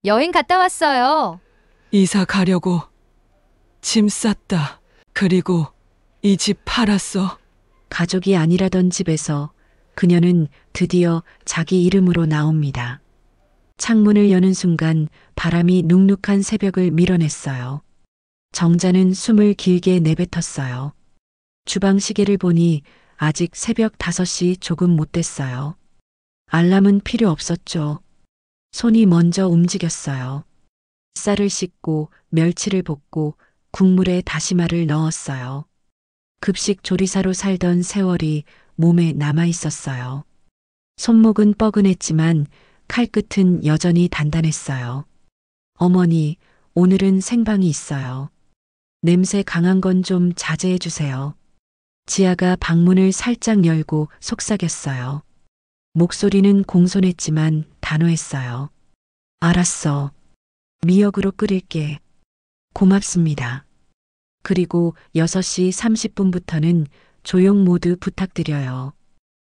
여행 갔다 왔어요. 이사 가려고 짐 쌌다. 그리고 이 집 팔았어. 가족이 아니라던 집에서 그녀는 드디어 자기 이름으로 나옵니다. 창문을 여는 순간 바람이 눅눅한 새벽을 밀어냈어요. 정자는 숨을 길게 내뱉었어요. 주방 시계를 보니 아직 새벽 5시 조금 못 됐어요. 알람은 필요 없었죠. 손이 먼저 움직였어요. 쌀을 씻고 멸치를 볶고 국물에 다시마를 넣었어요. 급식 조리사로 살던 세월이 몸에 남아 있었어요. 손목은 뻐근했지만 칼끝은 여전히 단단했어요. 어머니, 오늘은 생방이 있어요. 냄새 강한 건 좀 자제해 주세요. 지아가 방문을 살짝 열고 속삭였어요. 목소리는 공손했지만 단호했어요. 알았어. 미역으로 끓일게. 고맙습니다. 그리고 6시 30분부터는 조용 모드 부탁드려요.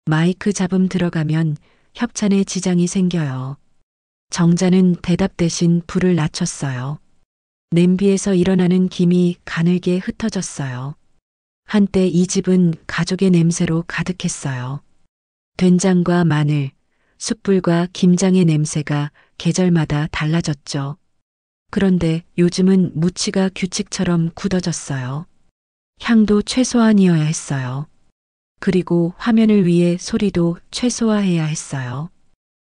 마이크 잡음 들어가면 협찬에 지장이 생겨요. 정자는 대답 대신 불을 낮췄어요. 냄비에서 일어나는 김이 가늘게 흩어졌어요. 한때 이 집은 가족의 냄새로 가득했어요. 된장과 마늘, 숯불과 김장의 냄새가 계절마다 달라졌죠. 그런데 요즘은 무치가 규칙처럼 굳어졌어요. 향도 최소한이어야 했어요. 그리고 화면을 위해 소리도 최소화해야 했어요.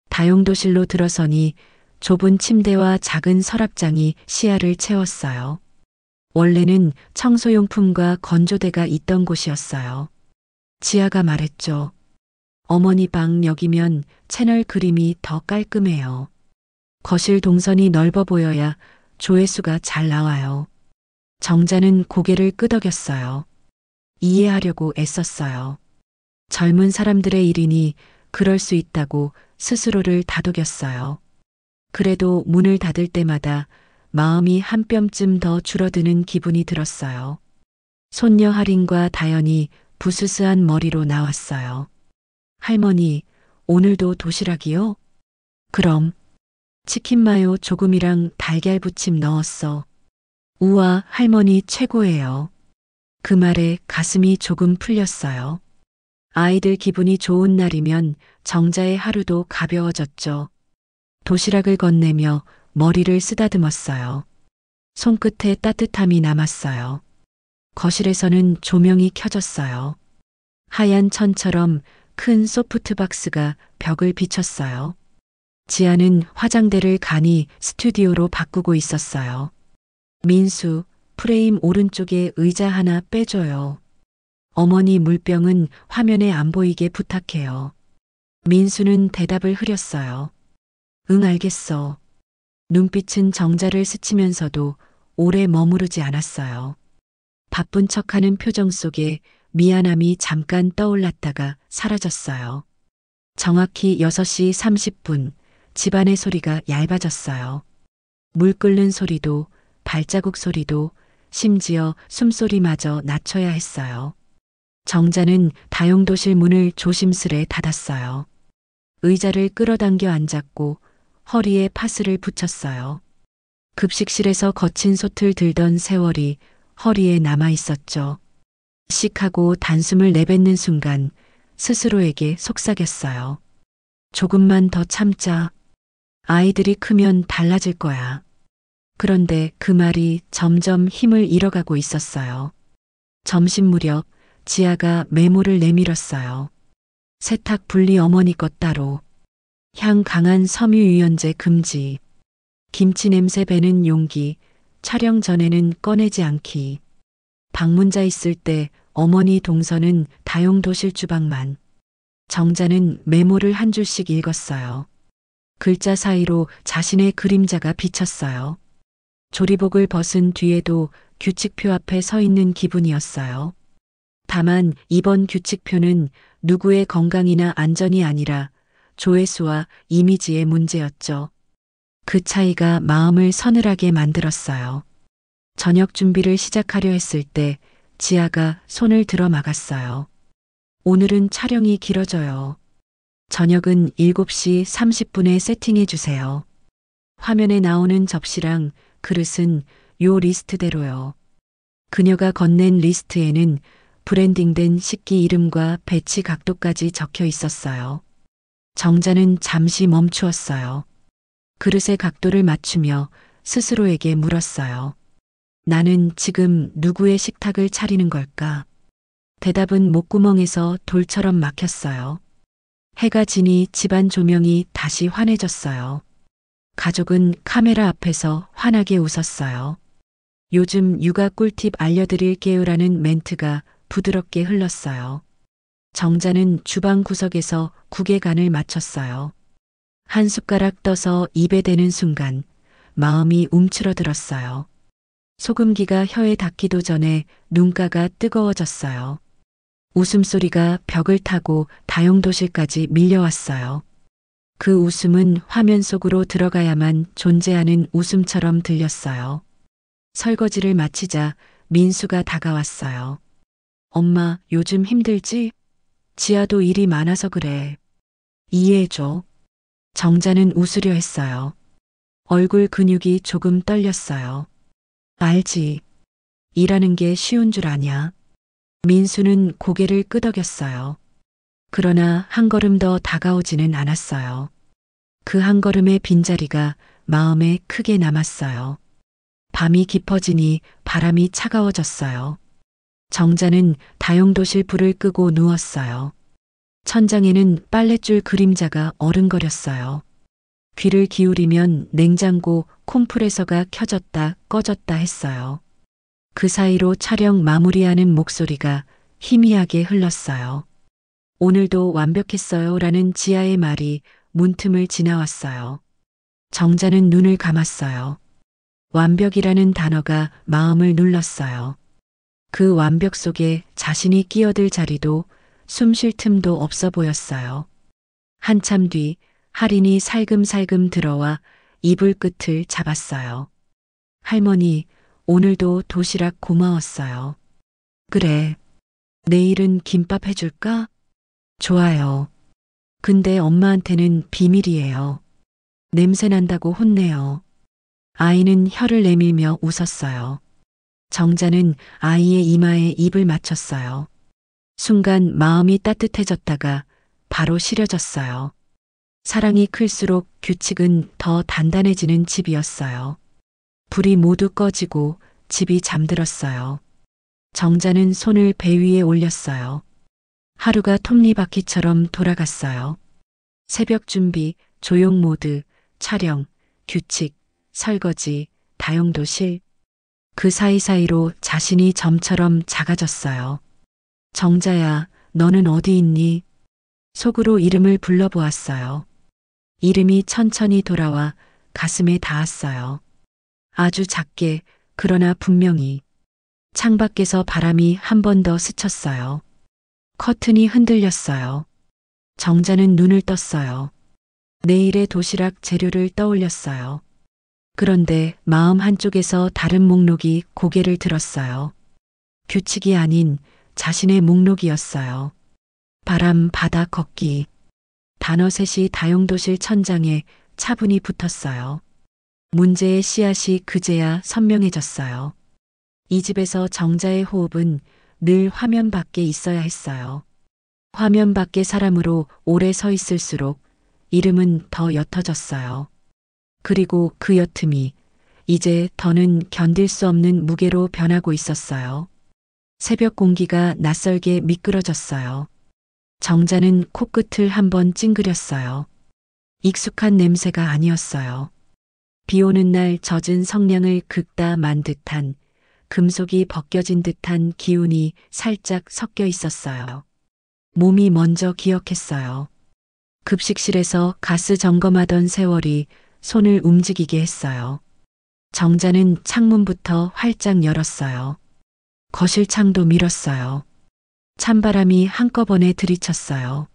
다용도실로 들어서니 좁은 침대와 작은 서랍장이 시야를 채웠어요. 원래는 청소용품과 건조대가 있던 곳이었어요. 지아가 말했죠. 어머니 방 여기면 채널 그림이 더 깔끔해요. 거실 동선이 넓어 보여야 조회수가 잘 나와요. 정자는 고개를 끄덕였어요. 이해하려고 애썼어요. 젊은 사람들의 일이니 그럴 수 있다고 스스로를 다독였어요. 그래도 문을 닫을 때마다 마음이 한 뼘쯤 더 줄어드는 기분이 들었어요. 손녀 할인과 다연이 부스스한 머리로 나왔어요. 할머니, 오늘도 도시락이요? 그럼 치킨 마요 조금이랑 달걀 부침 넣었어. 우와, 할머니 최고예요. 그 말에 가슴이 조금 풀렸어요. 아이들 기분이 좋은 날이면 정자의 하루도 가벼워졌죠. 도시락을 건네며 머리를 쓰다듬었어요. 손끝에 따뜻함이 남았어요. 거실에서는 조명이 켜졌어요. 하얀 천처럼 큰 소프트박스가 벽을 비췄어요. 지아는 화장대를 간이 스튜디오로 바꾸고 있었어요. 민수, 프레임 오른쪽에 의자 하나 빼줘요. 어머니 물병은 화면에 안 보이게 부탁해요. 민수는 대답을 흐렸어요. 응, 알겠어. 눈빛은 정자를 스치면서도 오래 머무르지 않았어요. 바쁜 척하는 표정 속에 미안함이 잠깐 떠올랐다가 사라졌어요. 정확히 6시 30분, 집안의 소리가 얇아졌어요. 물 끓는 소리도, 발자국 소리도, 심지어 숨소리마저 낮춰야 했어요. 정자는 다용도실 문을 조심스레 닫았어요. 의자를 끌어당겨 앉았고 허리에 파스를 붙였어요. 급식실에서 거친 솥을 들던 세월이 허리에 남아 있었죠. 씩하고 단숨을 내뱉는 순간 스스로에게 속삭였어요. 조금만 더 참자. 아이들이 크면 달라질 거야. 그런데 그 말이 점점 힘을 잃어가고 있었어요. 점심 무렵 지아가 메모를 내밀었어요. 세탁 분리 어머니 것 따로. 향 강한 섬유유연제 금지. 김치 냄새 배는 용기. 촬영 전에는 꺼내지 않기. 방문자 있을 때 어머니 동선은 다용도실 주방만. 정자는 메모를 한 줄씩 읽었어요. 글자 사이로 자신의 그림자가 비쳤어요. 조리복을 벗은 뒤에도 규칙표 앞에 서 있는 기분이었어요. 다만 이번 규칙표는 누구의 건강이나 안전이 아니라 조회수와 이미지의 문제였죠. 그 차이가 마음을 서늘하게 만들었어요. 저녁 준비를 시작하려 했을 때 지아가 손을 들어 막았어요. 오늘은 촬영이 길어져요. 저녁은 7시 30분에 세팅해 주세요. 화면에 나오는 접시랑 그릇은 요 리스트대로요. 그녀가 건넨 리스트에는 브랜딩된 식기 이름과 배치 각도까지 적혀 있었어요. 정자는 잠시 멈추었어요. 그릇의 각도를 맞추며 스스로에게 물었어요. 나는 지금 누구의 식탁을 차리는 걸까? 대답은 목구멍에서 돌처럼 막혔어요. 해가 지니 집안 조명이 다시 환해졌어요. 가족은 카메라 앞에서 환하게 웃었어요. 요즘 육아 꿀팁 알려드릴게요라는 멘트가 부드럽게 흘렀어요. 정자는 주방 구석에서 국의 간을 맞췄어요. 한 숟가락 떠서 입에 대는 순간 마음이 움츠러들었어요. 소금기가 혀에 닿기도 전에 눈가가 뜨거워졌어요. 웃음소리가 벽을 타고 다용도실까지 밀려왔어요. 그 웃음은 화면 속으로 들어가야만 존재하는 웃음처럼 들렸어요. 설거지를 마치자 민수가 다가왔어요. 엄마, 요즘 힘들지? 지아도 일이 많아서 그래. 이해해줘. 정자는 웃으려 했어요. 얼굴 근육이 조금 떨렸어요. 알지. 일하는 게 쉬운 줄 아냐. 민수는 고개를 끄덕였어요. 그러나 한 걸음 더 다가오지는 않았어요. 그 한 걸음의 빈자리가 마음에 크게 남았어요. 밤이 깊어지니 바람이 차가워졌어요. 정자는 다용도실 불을 끄고 누웠어요. 천장에는 빨랫줄 그림자가 어른거렸어요. 귀를 기울이면 냉장고 콤프레서가 켜졌다 꺼졌다 했어요. 그 사이로 촬영 마무리하는 목소리가 희미하게 흘렀어요. 오늘도 완벽했어요 라는 지아의 말이 문틈을 지나왔어요. 정자는 눈을 감았어요. 완벽이라는 단어가 마음을 눌렀어요. 그 완벽 속에 자신이 끼어들 자리도 숨 쉴 틈도 없어 보였어요. 한참 뒤 할인이 살금살금 들어와 이불 끝을 잡았어요. 할머니, 오늘도 도시락 고마웠어요. 그래. 내일은 김밥 해줄까? 좋아요. 근데 엄마한테는 비밀이에요. 냄새 난다고 혼내요. 아이는 혀를 내밀며 웃었어요. 정자는 아이의 이마에 입을 맞췄어요. 순간 마음이 따뜻해졌다가 바로 시려졌어요. 사랑이 클수록 규칙은 더 단단해지는 집이었어요. 불이 모두 꺼지고 집이 잠들었어요. 정자는 손을 배 위에 올렸어요. 하루가 톱니바퀴처럼 돌아갔어요. 새벽 준비, 조형 모드, 촬영, 규칙, 설거지, 다용도실. 그 사이사이로 자신이 점처럼 작아졌어요. 정자야, 너는 어디 있니? 속으로 이름을 불러보았어요. 이름이 천천히 돌아와 가슴에 닿았어요. 아주 작게, 그러나 분명히. 창밖에서 바람이 한 번 더 스쳤어요. 커튼이 흔들렸어요. 정자는 눈을 떴어요. 내일의 도시락 재료를 떠올렸어요. 그런데 마음 한쪽에서 다른 목록이 고개를 들었어요. 규칙이 아닌 자신의 목록이었어요. 바람, 바다, 걷기. 단어 셋이 다용도실 천장에 차분히 붙었어요. 문제의 씨앗이 그제야 선명해졌어요. 이 집에서 정자의 호흡은 늘 화면 밖에 있어야 했어요. 화면 밖의 사람으로 오래 서 있을수록 이름은 더 옅어졌어요. 그리고 그 옅음이 이제 더는 견딜 수 없는 무게로 변하고 있었어요. 새벽 공기가 낯설게 미끄러졌어요. 정자는 코끝을 한번 찡그렸어요. 익숙한 냄새가 아니었어요. 비 오는 날 젖은 성냥을 긁다 만 듯한 금속이 벗겨진 듯한 기운이 살짝 섞여 있었어요. 몸이 먼저 기억했어요. 급식실에서 가스 점검하던 세월이 손을 움직이게 했어요. 정자는 창문부터 활짝 열었어요. 거실 창도 밀었어요. 찬바람이 한꺼번에 들이쳤어요.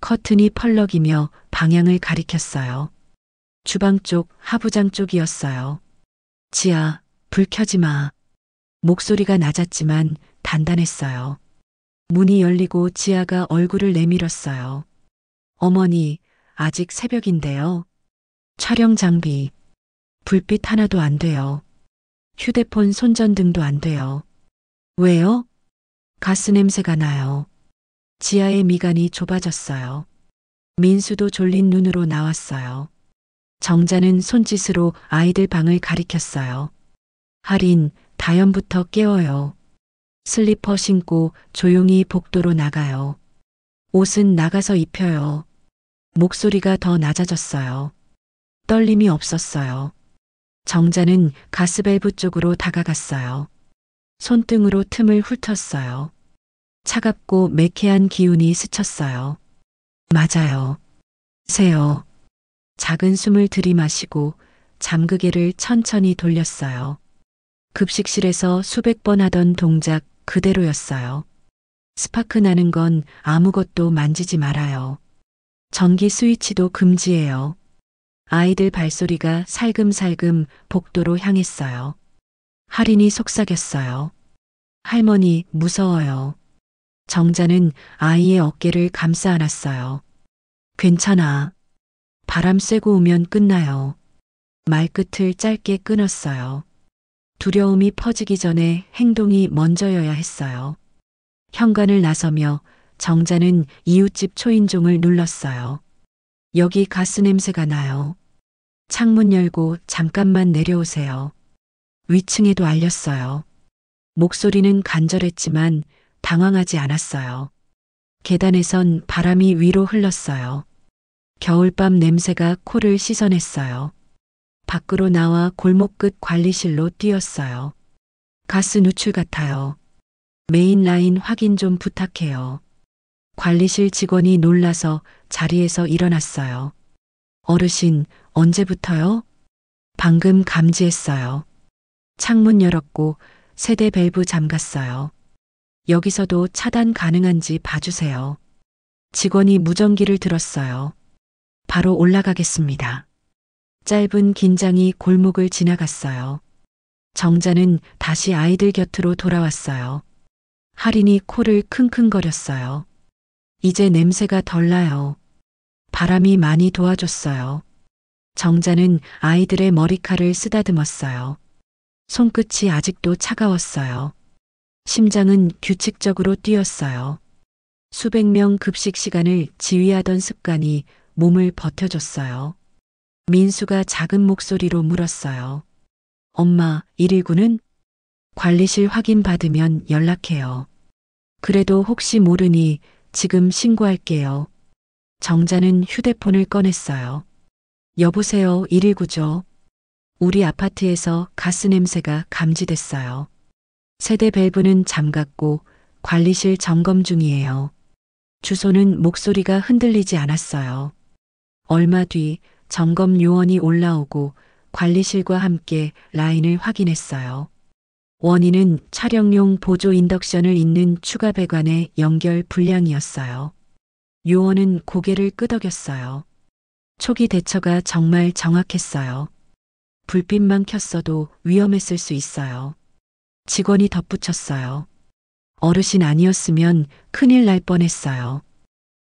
커튼이 펄럭이며 방향을 가리켰어요. 주방 쪽, 하부장 쪽이었어요. 지아, 불 켜지 마. 목소리가 낮았지만 단단했어요. 문이 열리고 지아가 얼굴을 내밀었어요. 어머니, 아직 새벽인데요. 촬영 장비, 불빛 하나도 안 돼요. 휴대폰 손전등도 안 돼요. 왜요? 가스 냄새가 나요. 지아의 미간이 좁아졌어요. 민수도 졸린 눈으로 나왔어요. 정자는 손짓으로 아이들 방을 가리켰어요. 할인, 다연부터 깨워요. 슬리퍼 신고 조용히 복도로 나가요. 옷은 나가서 입혀요. 목소리가 더 낮아졌어요. 떨림이 없었어요. 정자는 가스밸브 쪽으로 다가갔어요. 손등으로 틈을 훑었어요. 차갑고 매캐한 기운이 스쳤어요. 맞아요. 세요. 작은 숨을 들이마시고 잠그개를 천천히 돌렸어요. 급식실에서 수백 번 하던 동작 그대로였어요. 스파크 나는 건 아무것도 만지지 말아요. 전기 스위치도 금지해요. 아이들 발소리가 살금살금 복도로 향했어요. 할인이 속삭였어요. 할머니 무서워요. 정자는 아이의 어깨를 감싸 안았어요. 괜찮아. 바람 쐬고 오면 끝나요. 말끝을 짧게 끊었어요. 두려움이 퍼지기 전에 행동이 먼저여야 했어요. 현관을 나서며 정자는 이웃집 초인종을 눌렀어요. 여기 가스 냄새가 나요. 창문 열고 잠깐만 내려오세요. 위층에도 알렸어요. 목소리는 간절했지만 당황하지 않았어요. 계단에선 바람이 위로 흘렀어요. 겨울밤 냄새가 코를 씻어냈어요. 밖으로 나와 골목 끝 관리실로 뛰었어요. 가스 누출 같아요. 메인 라인 확인 좀 부탁해요. 관리실 직원이 놀라서 자리에서 일어났어요. 어르신, 언제부터요? 방금 감지했어요. 창문 열었고 세대 밸브 잠갔어요. 여기서도 차단 가능한지 봐주세요. 직원이 무전기를 들었어요. 바로 올라가겠습니다. 짧은 긴장이 골목을 지나갔어요. 정자는 다시 아이들 곁으로 돌아왔어요. 할인이 코를 킁킁거렸어요. 이제 냄새가 덜 나요. 바람이 많이 도와줬어요. 정자는 아이들의 머리칼을 쓰다듬었어요. 손끝이 아직도 차가웠어요. 심장은 규칙적으로 뛰었어요. 수백 명 급식 시간을 지휘하던 습관이 몸을 버텨줬어요. 민수가 작은 목소리로 물었어요. 엄마, 119는? 관리실 확인 받으면 연락해요. 그래도 혹시 모르니 지금 신고할게요. 정자는 휴대폰을 꺼냈어요. 여보세요, 119죠. 우리 아파트에서 가스 냄새가 감지됐어요. 세대 밸브는 잠갔고 관리실 점검 중이에요. 주소는 목소리가 흔들리지 않았어요. 얼마 뒤 점검 요원이 올라오고 관리실과 함께 라인을 확인했어요. 원인은 촬영용 보조 인덕션을 잇는 추가 배관의 연결 불량이었어요. 요원은 고개를 끄덕였어요. 초기 대처가 정말 정확했어요. 불빛만 켰어도 위험했을 수 있어요. 직원이 덧붙였어요. 어르신 아니었으면 큰일 날 뻔했어요.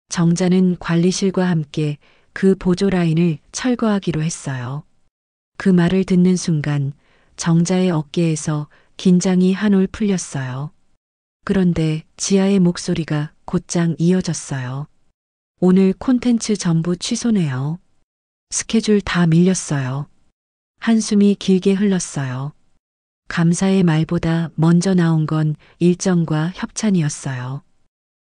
정자는 관리실과 함께 그 보조 라인을 철거하기로 했어요. 그 말을 듣는 순간 정자의 어깨에서 긴장이 한올 풀렸어요. 그런데 지아의 목소리가 곧장 이어졌어요. 오늘 콘텐츠 전부 취소네요. 스케줄 다 밀렸어요. 한숨이 길게 흘렀어요. 감사의 말보다 먼저 나온 건 일정과 협찬이었어요.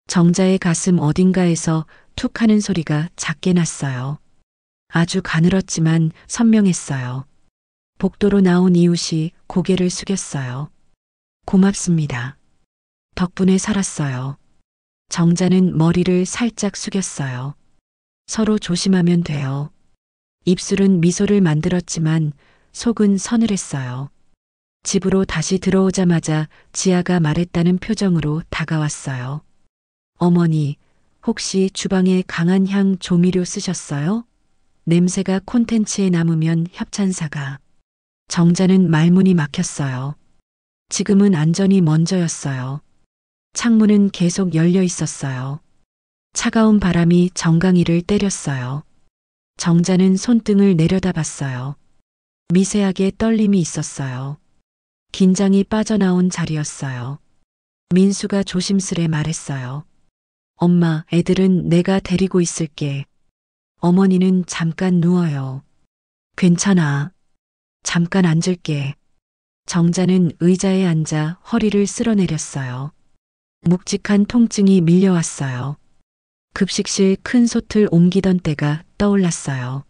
정자의 가슴 어딘가에서 툭 하는 소리가 작게 났어요. 아주 가늘었지만 선명했어요. 복도로 나온 이웃이 고개를 숙였어요. 고맙습니다. 덕분에 살았어요. 정자는 머리를 살짝 숙였어요. 서로 조심하면 돼요. 입술은 미소를 만들었지만 속은 서늘했어요. 집으로 다시 들어오자마자 지아가 말했다는 표정으로 다가왔어요. 어머니, 혹시 주방에 강한 향 조미료 쓰셨어요? 냄새가 콘텐츠에 남으면 협찬사가. 정자는 말문이 막혔어요. 지금은 안전이 먼저였어요. 창문은 계속 열려 있었어요. 차가운 바람이 정강이를 때렸어요. 정자는 손등을 내려다봤어요. 미세하게 떨림이 있었어요. 긴장이 빠져나온 자리였어요. 민수가 조심스레 말했어요. 엄마, 애들은 내가 데리고 있을게. 어머니는 잠깐 누워요. 괜찮아. 잠깐 앉을게. 정자는 의자에 앉아 허리를 쓸어내렸어요. 묵직한 통증이 밀려왔어요. 급식실 큰 솥을 옮기던 때가 떠올랐어요.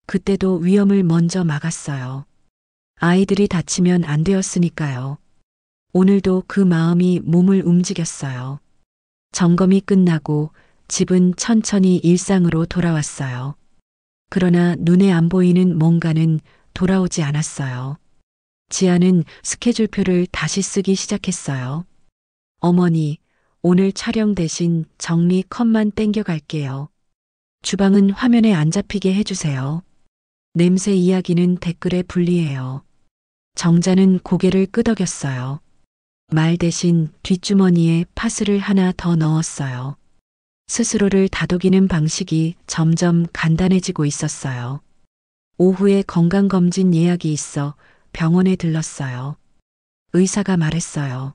그때도 위험을 먼저 막았어요. 아이들이 다치면 안 되었으니까요. 오늘도 그 마음이 몸을 움직였어요. 점검이 끝나고 집은 천천히 일상으로 돌아왔어요. 그러나 눈에 안 보이는 뭔가는 돌아오지 않았어요. 지아는 스케줄표를 다시 쓰기 시작했어요. 어머니, 오늘 촬영 대신 정리 컷만 땡겨갈게요. 주방은 화면에 안 잡히게 해주세요. 냄새 이야기는 댓글에 불리해요. 정자는 고개를 끄덕였어요. 말 대신 뒷주머니에 파스를 하나 더 넣었어요. 스스로를 다독이는 방식이 점점 간단해지고 있었어요. 오후에 건강검진 예약이 있어 병원에 들렀어요. 의사가 말했어요.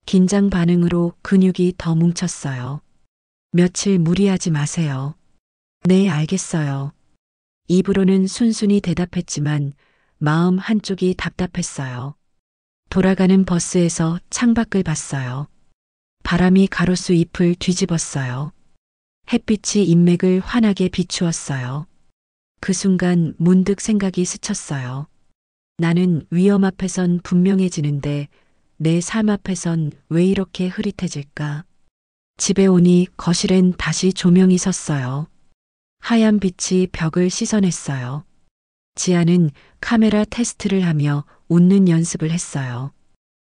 긴장 반응으로 근육이 더 뭉쳤어요. 며칠 무리하지 마세요. 네, 알겠어요. 입으로는 순순히 대답했지만 마음 한쪽이 답답했어요. 돌아가는 버스에서 창밖을 봤어요. 바람이 가로수 잎을 뒤집었어요. 햇빛이 인맥을 환하게 비추었어요. 그 순간 문득 생각이 스쳤어요. 나는 위험 앞에선 분명해지는데 내 삶 앞에선 왜 이렇게 흐릿해질까? 집에 오니 거실엔 다시 조명이 섰어요. 하얀 빛이 벽을 씻어냈어요. 지아는 카메라 테스트를 하며 웃는 연습을 했어요.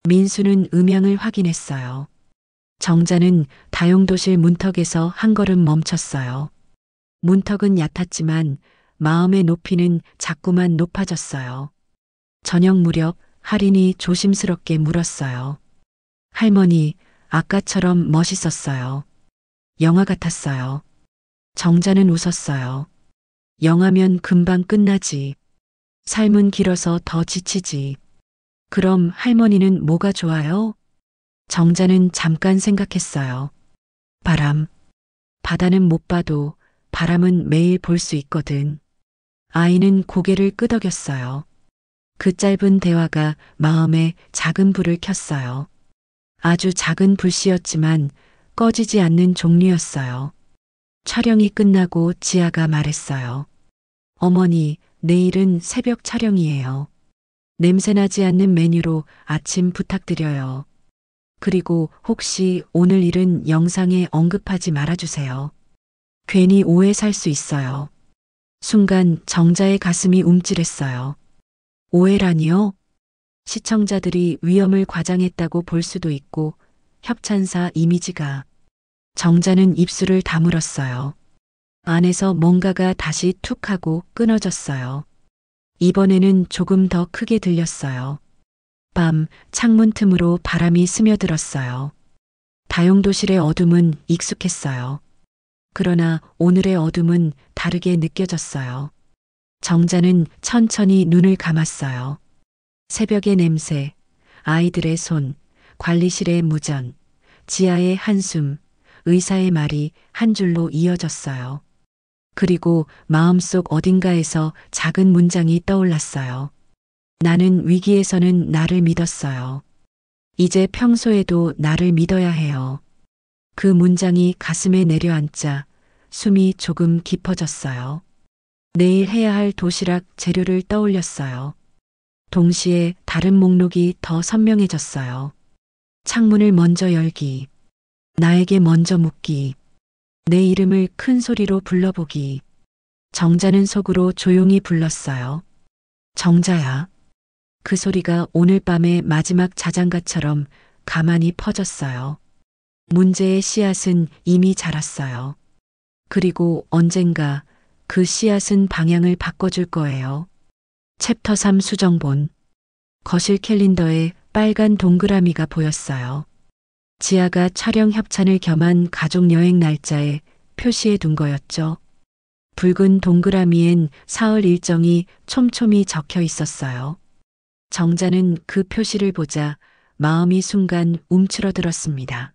민수는 음향을 확인했어요. 정자는 다용도실 문턱에서 한 걸음 멈췄어요. 문턱은 얕았지만 마음의 높이는 자꾸만 높아졌어요. 저녁 무렵 할인이 조심스럽게 물었어요. 할머니, 아까처럼 멋있었어요. 영화 같았어요. 정자는 웃었어요. 영화면 금방 끝나지. 삶은 길어서 더 지치지. 그럼 할머니는 뭐가 좋아요? 정자는 잠깐 생각했어요. 바람. 바다는 못 봐도 바람은 매일 볼 수 있거든. 아이는 고개를 끄덕였어요. 그 짧은 대화가 마음에 작은 불을 켰어요. 아주 작은 불씨였지만 꺼지지 않는 종류였어요. 촬영이 끝나고 지아가 말했어요. 어머니, 내일은 새벽 촬영이에요. 냄새나지 않는 메뉴로 아침 부탁드려요. 그리고 혹시 오늘 일은 영상에 언급하지 말아주세요. 괜히 오해 살 수 있어요. 순간 정자의 가슴이 움찔했어요. 오해라니요? 시청자들이 위험을 과장했다고 볼 수도 있고 협찬사 이미지가. 정자는 입술을 다물었어요. 안에서 뭔가가 다시 툭 하고 끊어졌어요. 이번에는 조금 더 크게 들렸어요. 밤 창문 틈으로 바람이 스며들었어요. 다용도실의 어둠은 익숙했어요. 그러나 오늘의 어둠은 다르게 느껴졌어요. 정자는 천천히 눈을 감았어요. 새벽의 냄새, 아이들의 손, 관리실의 무전, 지하의 한숨, 의사의 말이 한 줄로 이어졌어요. 그리고 마음속 어딘가에서 작은 문장이 떠올랐어요. 나는 위기에서는 나를 믿었어요. 이제 평소에도 나를 믿어야 해요. 그 문장이 가슴에 내려앉자 숨이 조금 깊어졌어요. 내일 해야 할 도시락 재료를 떠올렸어요. 동시에 다른 목록이 더 선명해졌어요. 창문을 먼저 열기. 나에게 먼저 묻기. 내 이름을 큰 소리로 불러보기. 정자는 속으로 조용히 불렀어요. 정자야. 그 소리가 오늘 밤의 마지막 자장가처럼 가만히 퍼졌어요. 문제의 씨앗은 이미 자랐어요. 그리고 언젠가 그 씨앗은 방향을 바꿔줄 거예요. 챕터 3 수정본. 거실 캘린더에 빨간 동그라미가 보였어요. 지아가 촬영 협찬을 겸한 가족 여행 날짜에 표시해 둔 거였죠. 붉은 동그라미엔 사흘 일정이 촘촘히 적혀 있었어요. 정자는 그 표시를 보자 마음이 순간 움츠러들었습니다.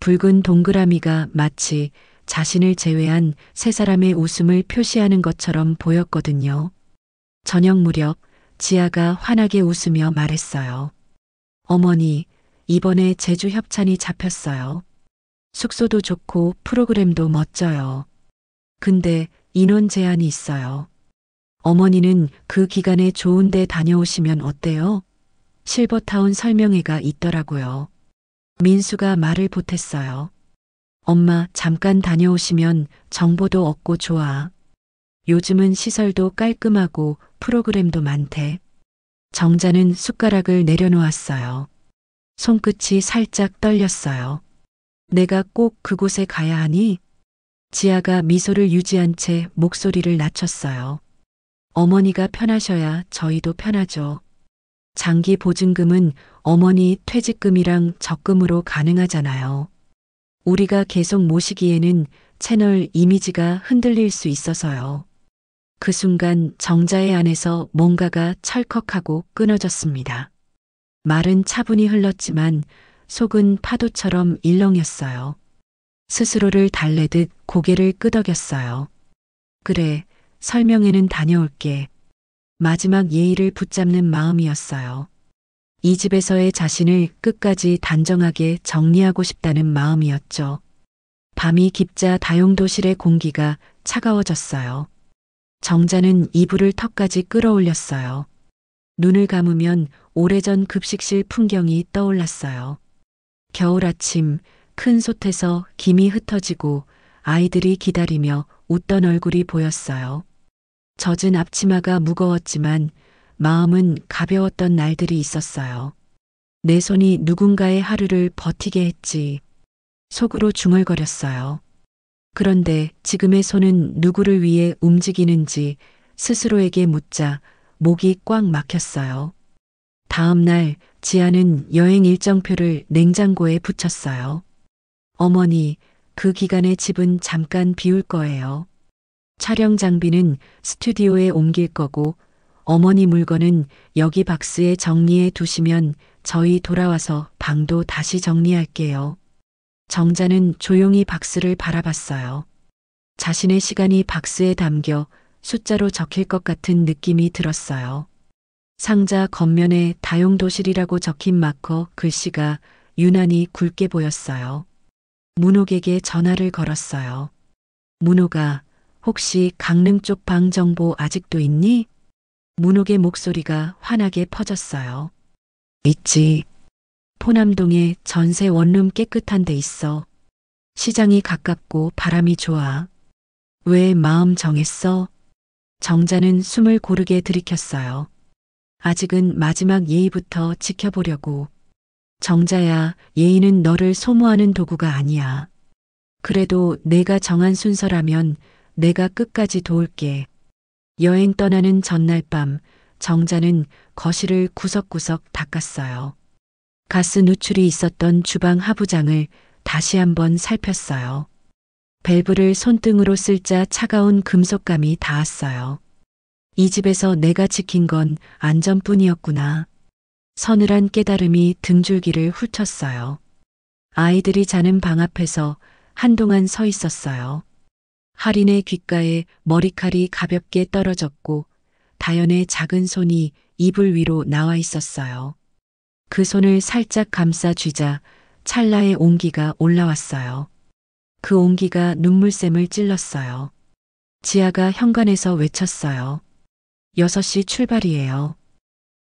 붉은 동그라미가 마치 자신을 제외한 세 사람의 웃음을 표시하는 것처럼 보였거든요. 저녁 무렵 지아가 환하게 웃으며 말했어요. 어머니, 이번에 제주 협찬이 잡혔어요. 숙소도 좋고 프로그램도 멋져요. 근데 인원 제한이 있어요. 어머니는 그 기간에 좋은 데 다녀오시면 어때요? 실버타운 설명회가 있더라고요. 민수가 말을 보탰어요. 엄마, 잠깐 다녀오시면 정보도 얻고 좋아. 요즘은 시설도 깔끔하고 프로그램도 많대. 정자는 숟가락을 내려놓았어요. 손끝이 살짝 떨렸어요. 내가 꼭 그곳에 가야 하니? 지아가 미소를 유지한 채 목소리를 낮췄어요. 어머니가 편하셔야 저희도 편하죠. 장기 보증금은 어머니 퇴직금이랑 적금으로 가능하잖아요. 우리가 계속 모시기에는 채널 이미지가 흔들릴 수 있어서요. 그 순간 정자의 안에서 뭔가가 철컥하고 끊어졌습니다. 말은 차분히 흘렀지만 속은 파도처럼 일렁였어요. 스스로를 달래듯 고개를 끄덕였어요. 그래, 설명회는 다녀올게. 마지막 예의를 붙잡는 마음이었어요. 이 집에서의 자신을 끝까지 단정하게 정리하고 싶다는 마음이었죠. 밤이 깊자 다용도실의 공기가 차가워졌어요. 정자는 이불을 턱까지 끌어올렸어요. 눈을 감으면 오래전 급식실 풍경이 떠올랐어요. 겨울 아침 큰 솥에서 김이 흩어지고 아이들이 기다리며 웃던 얼굴이 보였어요. 젖은 앞치마가 무거웠지만 마음은 가벼웠던 날들이 있었어요. 내 손이 누군가의 하루를 버티게 했지. 속으로 중얼거렸어요. 그런데 지금의 손은 누구를 위해 움직이는지 스스로에게 묻자 목이 꽉 막혔어요. 다음 날 지아는 여행 일정표를 냉장고에 붙였어요. 어머니, 그 기간에 집은 잠깐 비울 거예요. 촬영 장비는 스튜디오에 옮길 거고 어머니 물건은 여기 박스에 정리해 두시면 저희 돌아와서 방도 다시 정리할게요. 정자는 조용히 박스를 바라봤어요. 자신의 시간이 박스에 담겨 숫자로 적힐 것 같은 느낌이 들었어요. 상자 겉면에 다용도실이라고 적힌 마커 글씨가 유난히 굵게 보였어요. 문옥에게 전화를 걸었어요. 문옥아, 혹시 강릉 쪽 방 정보 아직도 있니? 문옥의 목소리가 환하게 퍼졌어요. 있지. 포남동에 전세 원룸 깨끗한 데 있어. 시장이 가깝고 바람이 좋아. 왜 마음 정했어? 정자는 숨을 고르게 들이켰어요. 아직은 마지막 예의부터 지켜보려고. 정자야, 예의는 너를 소모하는 도구가 아니야. 그래도 내가 정한 순서라면 내가 끝까지 도울게. 여행 떠나는 전날 밤 정자는 거실을 구석구석 닦았어요. 가스 누출이 있었던 주방 하부장을 다시 한번 살폈어요. 밸브를 손등으로 쓸자 차가운 금속감이 닿았어요. 이 집에서 내가 지킨 건 안전뿐이었구나. 서늘한 깨달음이 등줄기를 훑었어요. 아이들이 자는 방 앞에서 한동안 서 있었어요. 할인의 귓가에 머리칼이 가볍게 떨어졌고 다연의 작은 손이 이불 위로 나와 있었어요. 그 손을 살짝 감싸 쥐자 찰나의 온기가 올라왔어요. 그 온기가 눈물샘을 찔렀어요. 지아가 현관에서 외쳤어요. 6시 출발이에요.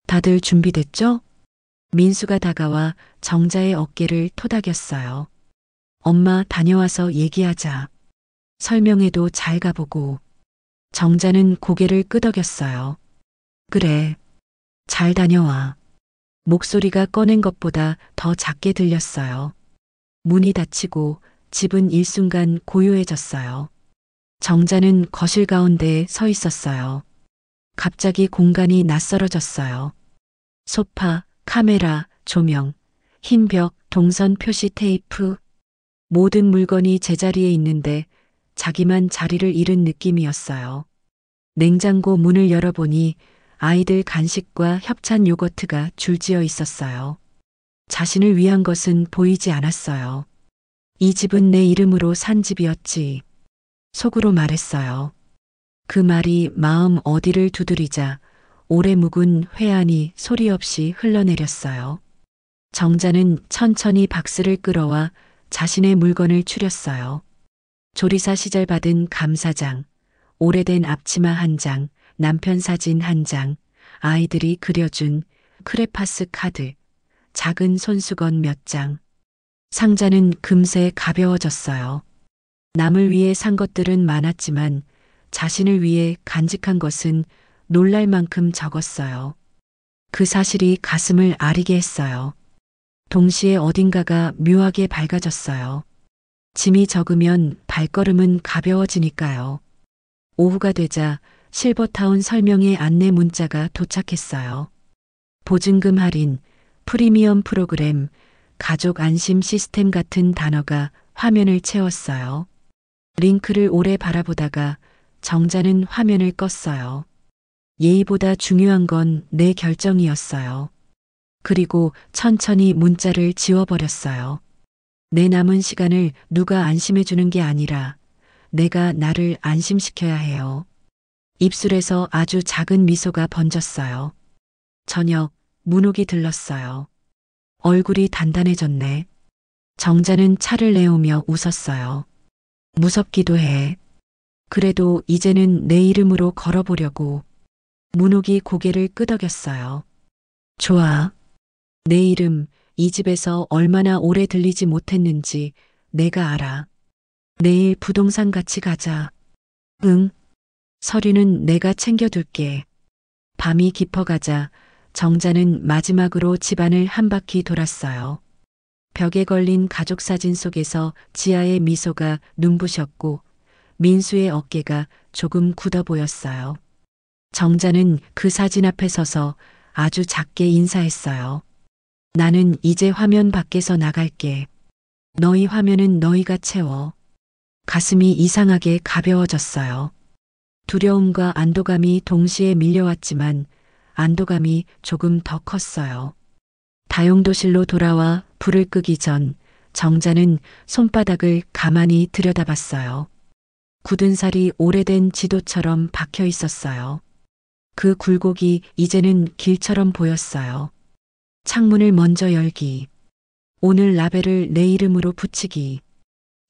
다들 준비됐죠? 민수가 다가와 정자의 어깨를 토닥였어요. 엄마 다녀와서 얘기하자. 설명회도 잘 가보고. 정자는 고개를 끄덕였어요. 그래. 잘 다녀와. 목소리가 꺼낸 것보다 더 작게 들렸어요. 문이 닫히고 집은 일순간 고요해졌어요. 정자는 거실 가운데에 서 있었어요. 갑자기 공간이 낯설어졌어요. 소파, 카메라, 조명, 흰 벽, 동선 표시 테이프. 모든 물건이 제자리에 있는데 자기만 자리를 잃은 느낌이었어요. 냉장고 문을 열어보니 아이들 간식과 협찬 요거트가 줄지어 있었어요. 자신을 위한 것은 보이지 않았어요. 이 집은 내 이름으로 산 집이었지. 속으로 말했어요. 그 말이 마음 어디를 두드리자 오래 묵은 회한이 소리 없이 흘러내렸어요. 정자는 천천히 박스를 끌어와 자신의 물건을 추렸어요. 조리사 시절 받은 감사장, 오래된 앞치마 한 장, 남편 사진 한 장, 아이들이 그려준 크레파스 카드, 작은 손수건 몇 장. 상자는 금세 가벼워졌어요. 남을 위해 산 것들은 많았지만 자신을 위해 간직한 것은 놀랄 만큼 적었어요. 그 사실이 가슴을 아리게 했어요. 동시에 어딘가가 묘하게 밝아졌어요. 짐이 적으면 발걸음은 가벼워지니까요. 오후가 되자 실버타운 설명회 안내 문자가 도착했어요. 보증금 할인, 프리미엄 프로그램, 가족 안심 시스템 같은 단어가 화면을 채웠어요. 링크를 오래 바라보다가 정자는 화면을 껐어요. 예의보다 중요한 건 내 결정이었어요. 그리고 천천히 문자를 지워버렸어요. 내 남은 시간을 누가 안심해 주는 게 아니라 내가 나를 안심시켜야 해요. 입술에서 아주 작은 미소가 번졌어요. 저녁, 문옥이 들렀어요. 얼굴이 단단해졌네. 정자는 차를 내오며 웃었어요. 무섭기도 해. 그래도 이제는 내 이름으로 걸어보려고. 문옥이 고개를 끄덕였어요. 좋아. 내 이름, 이 집에서 얼마나 오래 들리지 못했는지 내가 알아. 내일 부동산 같이 가자. 응. 서류는 내가 챙겨둘게. 밤이 깊어가자 정자는 마지막으로 집안을 한 바퀴 돌았어요. 벽에 걸린 가족 사진 속에서 지아의 미소가 눈부셨고 민수의 어깨가 조금 굳어 보였어요. 정자는 그 사진 앞에 서서 아주 작게 인사했어요. 나는 이제 화면 밖에서 나갈게. 너희 화면은 너희가 채워. 가슴이 이상하게 가벼워졌어요. 두려움과 안도감이 동시에 밀려왔지만 안도감이 조금 더 컸어요. 다용도실로 돌아와 불을 끄기 전 정자는 손바닥을 가만히 들여다봤어요. 굳은 살이 오래된 지도처럼 박혀 있었어요. 그 굴곡이 이제는 길처럼 보였어요. 창문을 먼저 열기. 오늘 라벨을 내 이름으로 붙이기.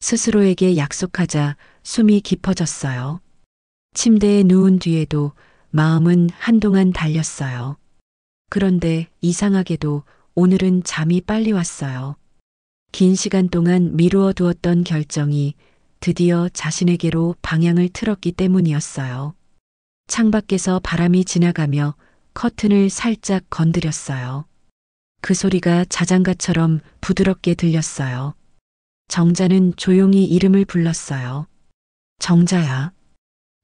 스스로에게 약속하자 숨이 깊어졌어요. 침대에 누운 뒤에도 마음은 한동안 달렸어요. 그런데 이상하게도 오늘은 잠이 빨리 왔어요. 긴 시간 동안 미루어 두었던 결정이 드디어 자신에게로 방향을 틀었기 때문이었어요. 창밖에서 바람이 지나가며 커튼을 살짝 건드렸어요. 그 소리가 자장가처럼 부드럽게 들렸어요. 정자는 조용히 이름을 불렀어요. 정자야.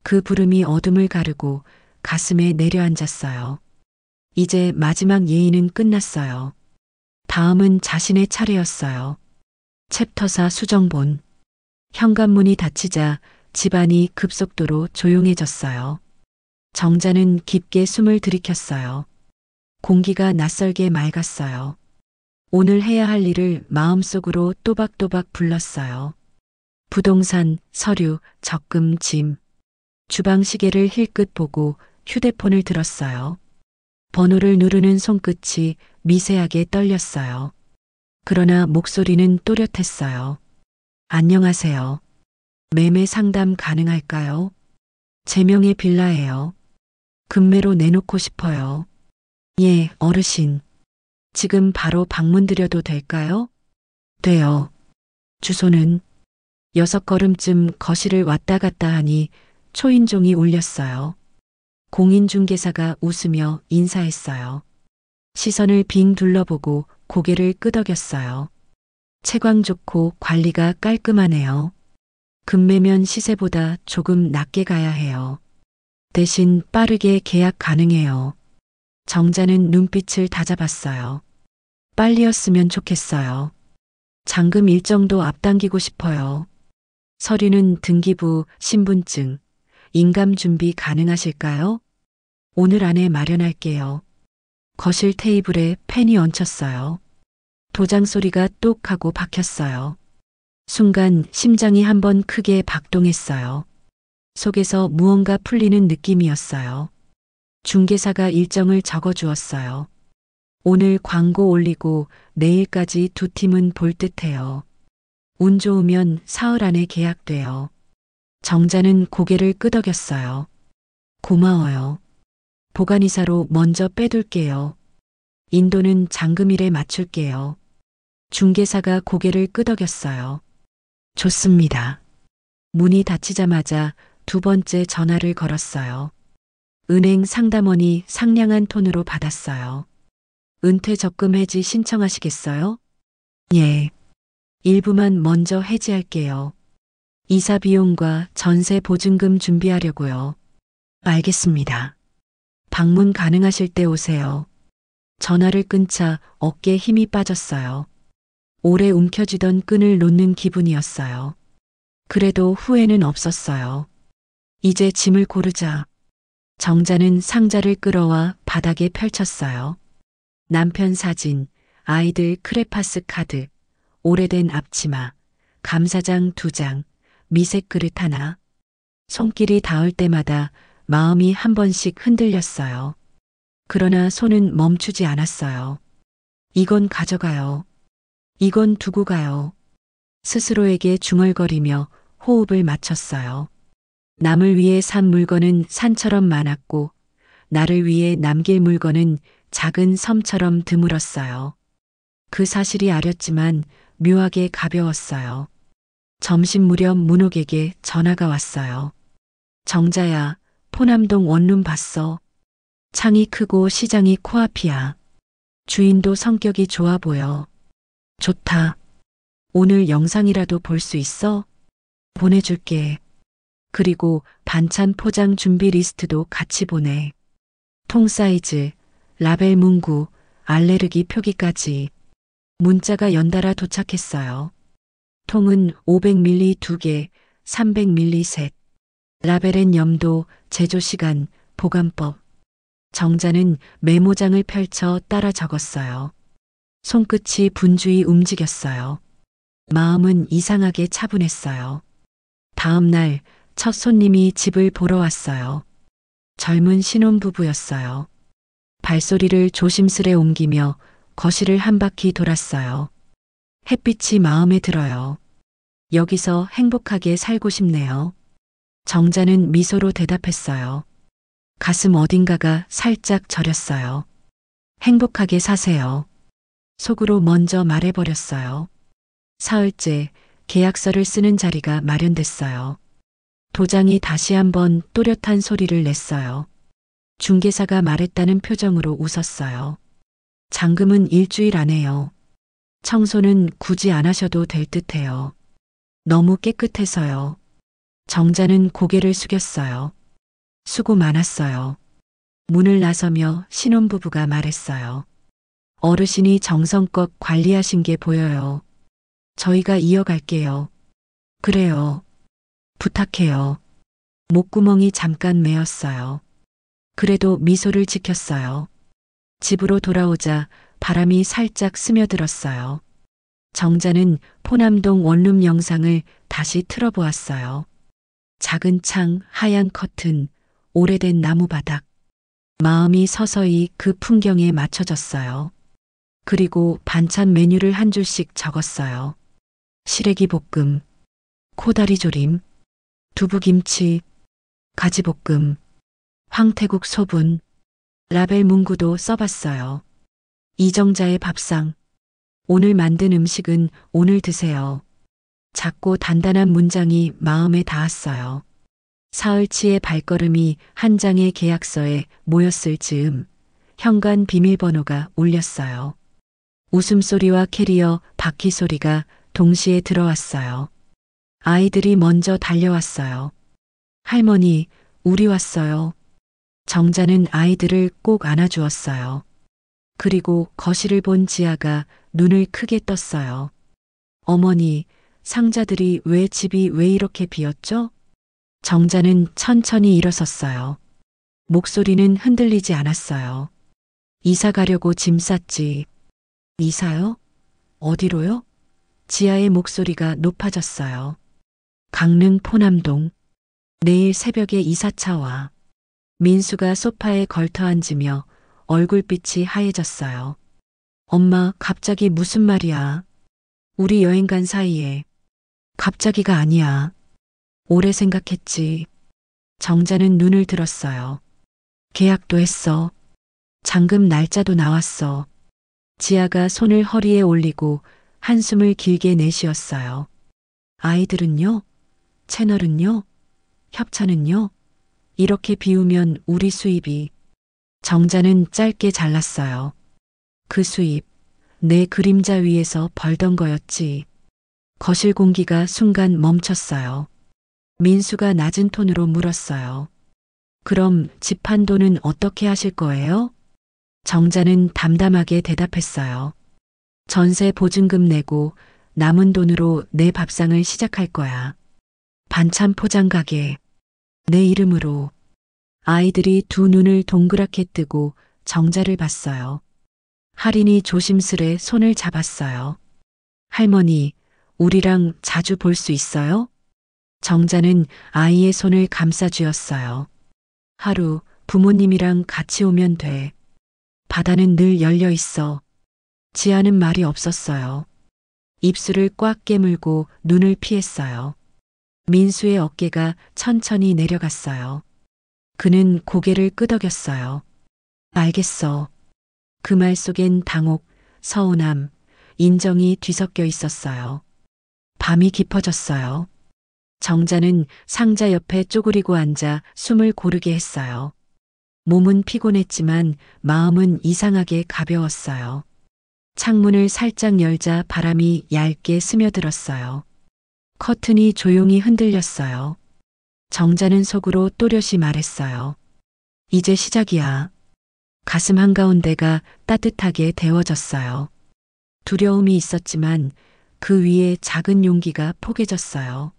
그 부름이 어둠을 가르고 가슴에 내려앉았어요. 이제 마지막 예의는 끝났어요. 다음은 자신의 차례였어요. 챕터 4 수정본. 현관문이 닫히자 집안이 급속도로 조용해졌어요. 정자는 깊게 숨을 들이켰어요. 공기가 낯설게 맑았어요. 오늘 해야 할 일을 마음속으로 또박또박 불렀어요. 부동산, 서류, 적금, 짐. 주방 시계를 힐끗 보고 휴대폰을 들었어요. 번호를 누르는 손끝이 미세하게 떨렸어요. 그러나 목소리는 또렷했어요. 안녕하세요. 매매 상담 가능할까요? 제 명의 빌라예요. 금매로 내놓고 싶어요. 예, 어르신. 지금 바로 방문 드려도 될까요? 돼요. 주소는 6걸음쯤 거실을 왔다 갔다 하니 초인종이 울렸어요. 공인중개사가 웃으며 인사했어요. 시선을 빙 둘러보고 고개를 끄덕였어요. 채광 좋고 관리가 깔끔하네요. 금매면 시세보다 조금 낮게 가야 해요. 대신 빠르게 계약 가능해요. 정자는 눈빛을 다잡았어요. 빨리였으면 좋겠어요. 잔금 일정도 앞당기고 싶어요. 서류는 등기부, 신분증, 인감 준비 가능하실까요? 오늘 안에 마련할게요. 거실 테이블에 펜이 얹혔어요. 도장 소리가 똑 하고 박혔어요. 순간 심장이 한번 크게 박동했어요. 속에서 무언가 풀리는 느낌이었어요. 중개사가 일정을 적어 주었어요. 오늘 광고 올리고 내일까지 두 팀은 볼 듯해요. 운 좋으면 사흘 안에 계약돼요. 정자는 고개를 끄덕였어요. 고마워요. 보관이사로 먼저 빼둘게요. 인도는 잔금일에 맞출게요. 중개사가 고개를 끄덕였어요. 좋습니다. 문이 닫히자마자 두 번째 전화를 걸었어요. 은행 상담원이 상냥한 톤으로 받았어요. 은퇴 적금 해지 신청하시겠어요? 예. 일부만 먼저 해지할게요. 이사 비용과 전세 보증금 준비하려고요. 알겠습니다. 방문 가능하실 때 오세요. 전화를 끊자 어깨에 힘이 빠졌어요. 오래 움켜쥐던 끈을 놓는 기분이었어요. 그래도 후회는 없었어요. 이제 짐을 고르자. 정자는 상자를 끌어와 바닥에 펼쳤어요. 남편 사진, 아이들 크레파스 카드, 오래된 앞치마, 감사장 2장, 미색 그릇 하나. 손길이 닿을 때마다 마음이 한 번씩 흔들렸어요. 그러나 손은 멈추지 않았어요. 이건 가져가요. 이건 두고 가요. 스스로에게 중얼거리며 호흡을 맞췄어요. 남을 위해 산 물건은 산처럼 많았고 나를 위해 남길 물건은 작은 섬처럼 드물었어요. 그 사실이 아렸지만 묘하게 가벼웠어요. 점심 무렵 문옥에게 전화가 왔어요. 정자야, 포남동 원룸 봤어. 창이 크고 시장이 코앞이야. 주인도 성격이 좋아 보여. 좋다. 오늘 영상이라도 볼 수 있어? 보내줄게. 그리고 반찬 포장 준비 리스트도 같이 보내. 통 사이즈, 라벨 문구, 알레르기 표기까지. 문자가 연달아 도착했어요. 통은 500ml 2개, 300ml 셋. 라벨엔 염도, 제조 시간, 보관법. 정자는 메모장을 펼쳐 따라 적었어요. 손끝이 분주히 움직였어요. 마음은 이상하게 차분했어요. 다음 날 첫 손님이 집을 보러 왔어요. 젊은 신혼부부였어요. 발소리를 조심스레 옮기며 거실을 한 바퀴 돌았어요. 햇빛이 마음에 들어요. 여기서 행복하게 살고 싶네요. 정자는 미소로 대답했어요. 가슴 어딘가가 살짝 저렸어요. 행복하게 사세요. 속으로 먼저 말해버렸어요. 사흘째 계약서를 쓰는 자리가 마련됐어요. 도장이 다시 한번 또렷한 소리를 냈어요. 중개사가 말했다는 표정으로 웃었어요. 잔금은 일주일 안에요. 청소는 굳이 안 하셔도 될 듯해요. 너무 깨끗해서요. 정자는 고개를 숙였어요. 수고 많았어요. 문을 나서며 신혼부부가 말했어요. 어르신이 정성껏 관리하신 게 보여요. 저희가 이어갈게요. 그래요. 부탁해요. 목구멍이 잠깐 메었어요. 그래도 미소를 지켰어요. 집으로 돌아오자 바람이 살짝 스며들었어요. 정자는 포남동 원룸 영상을 다시 틀어보았어요. 작은 창, 하얀 커튼, 오래된 나무 바닥. 마음이 서서히 그 풍경에 맞춰졌어요. 그리고 반찬 메뉴를 한 줄씩 적었어요. 시래기 볶음, 코다리 조림, 두부김치, 가지볶음, 황태국 소분, 라벨 문구도 써봤어요. 이정자의 밥상. 오늘 만든 음식은 오늘 드세요. 작고 단단한 문장이 마음에 닿았어요. 사흘치의 발걸음이 한 장의 계약서에 모였을 즈음 현관 비밀번호가 울렸어요. 웃음소리와 캐리어 바퀴 소리가 동시에 들어왔어요. 아이들이 먼저 달려왔어요. 할머니, 우리 왔어요. 정자는 아이들을 꼭 안아주었어요. 그리고 거실을 본 지아가 눈을 크게 떴어요. 어머니, 상자들이 집이 왜 이렇게 비었죠? 정자는 천천히 일어섰어요. 목소리는 흔들리지 않았어요. 이사 가려고 짐 쌌지. 이사요? 어디로요? 지아의 목소리가 높아졌어요. 강릉 포남동. 내일 새벽에 이사차 와. 민수가 소파에 걸터 앉으며 얼굴빛이 하얘졌어요. 엄마, 갑자기 무슨 말이야? 우리 여행 간 사이에. 갑자기가 아니야. 오래 생각했지. 정자는 눈을 들었어요. 계약도 했어. 잔금 날짜도 나왔어. 지아가 손을 허리에 올리고 한숨을 길게 내쉬었어요. 아이들은요? 채널은요? 협찬은요? 이렇게 비우면 우리 수입이. 정자는 짧게 잘랐어요. 그 수입, 내 그림자 위에서 벌던 거였지. 거실 공기가 순간 멈췄어요. 민수가 낮은 톤으로 물었어요. 그럼 집 한도는 어떻게 하실 거예요? 정자는 담담하게 대답했어요. 전세 보증금 내고 남은 돈으로 내 밥상을 시작할 거야. 반찬 포장 가게. 내 이름으로. 아이들이 두 눈을 동그랗게 뜨고 정자를 봤어요. 할인이 조심스레 손을 잡았어요. 할머니, 우리랑 자주 볼 수 있어요? 정자는 아이의 손을 감싸 쥐었어요. 하루 부모님이랑 같이 오면 돼. 바다는 늘 열려 있어. 지아는 말이 없었어요. 입술을 꽉 깨물고 눈을 피했어요. 민수의 어깨가 천천히 내려갔어요. 그는 고개를 끄덕였어요. 알겠어. 그 말 속엔 당혹, 서운함, 인정이 뒤섞여 있었어요. 밤이 깊어졌어요. 정자는 상자 옆에 쪼그리고 앉아 숨을 고르게 했어요. 몸은 피곤했지만 마음은 이상하게 가벼웠어요. 창문을 살짝 열자 바람이 얇게 스며들었어요. 커튼이 조용히 흔들렸어요. 정자는 속으로 또렷이 말했어요. 이제 시작이야. 가슴 한가운데가 따뜻하게 데워졌어요. 두려움이 있었지만 그 위에 작은 용기가 포개졌어요.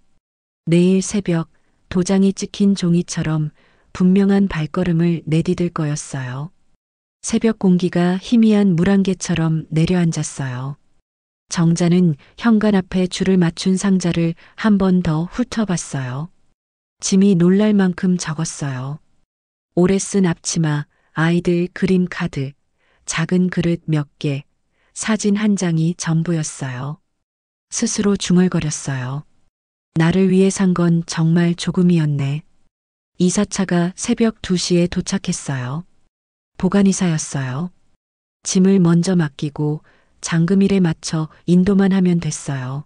내일 새벽 도장이 찍힌 종이처럼 분명한 발걸음을 내디딜 거였어요. 새벽 공기가 희미한 물안개처럼 내려앉았어요. 정자는 현관 앞에 줄을 맞춘 상자를 한 번 더 훑어봤어요. 짐이 놀랄 만큼 적었어요. 오래 쓴 앞치마, 아이들 그림 카드, 작은 그릇 몇 개, 사진 한 장이 전부였어요. 스스로 중얼거렸어요. 나를 위해 산 건 정말 조금이었네. 이사차가 새벽 2시에 도착했어요. 보관이사였어요. 짐을 먼저 맡기고 잔금일에 맞춰 인도만 하면 됐어요.